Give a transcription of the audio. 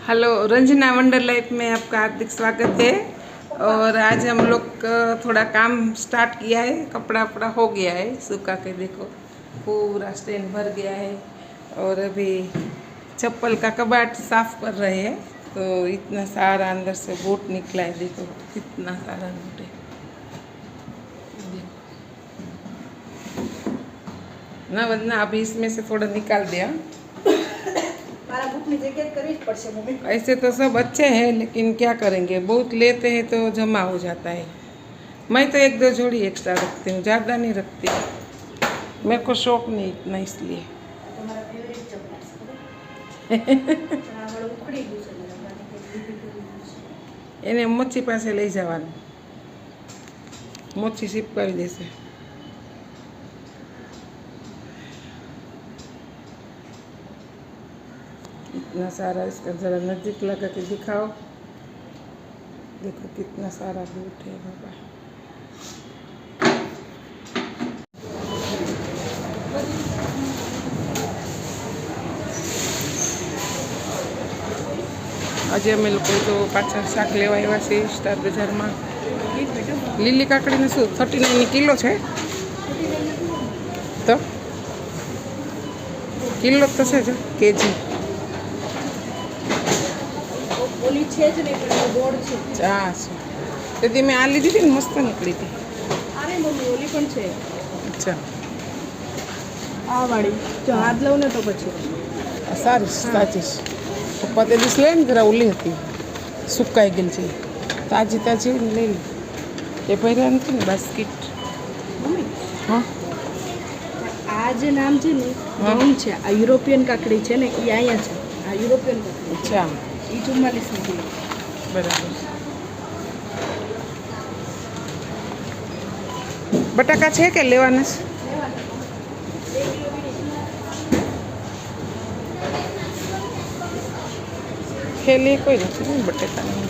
Hello, Ranjana wonder life में आपका हार्दिक स्वागत है। और आज हम लोग थोड़ा काम स्टार्ट किया है। कपड़ा वपड़ा हो गया है सूखा के, देखो पूरा स्टैंड भर गया है। और अभी चप्पल का कबाट साफ कर रहे हैं, तो इतना सारा अंदर से बूट निकला है। देखो कितना सारा बूट है, ना वरना अभी इसमें से थोड़ा निकाल दिया। ऐसे तो सब अच्छे हैं, लेकिन क्या करेंगे, बहुत लेते हैं तो जमा हो जाता है। मैं तो एक दो जोड़ी एक्स्ट्रा रखती हूँ, ज़्यादा नहीं रखती, मेरे को शौक नहीं इतना, इसलिए। એને મોચી પાસે લઈ જવાનું, મોચી સિપકાવી દેશે। इतना सारा, इसका ज़रा नज़दीक लगा के दिखाओ। देखो कितना सारा बूट है बाबा। आज अमे लोग तो पाछा शाक लेवा आव्या छे स्टार बजार में। લીલી કાકડીને શું 39 કિલો છે? તો કિલો તો છે જ, કેજી ઓલી છે જ નહીં, પણ ગોળ છે। ચા છે તે મેં આ લીધી હતી ને, મસ્ત નીકળી હતી। અરે મમ્મી ઓલી પણ છે। અચ્છા, આ વાળી જો હાથ લઉં ને તો પછી સારી સાચી પપ્પા તે દિવસ લઈને જરા ઓલી હતી, સુકાઈ ગયેલી છે, તાજી તાજી લઈ લી। એ પહેર્યા નથી ને બાસ્કેટ। હા, આ જે નામ છે ને નામ છે, આ યુરોપિયન કાકડી છે ને, એ અહીંયા છે। આ યુરોપિયન કાકડી। અચ્છા, એ 44 ની કિલો। બરાબર। બટાકા છે કે લેવાના છે? ખેલી કોઈ નથી ને બટાકાની।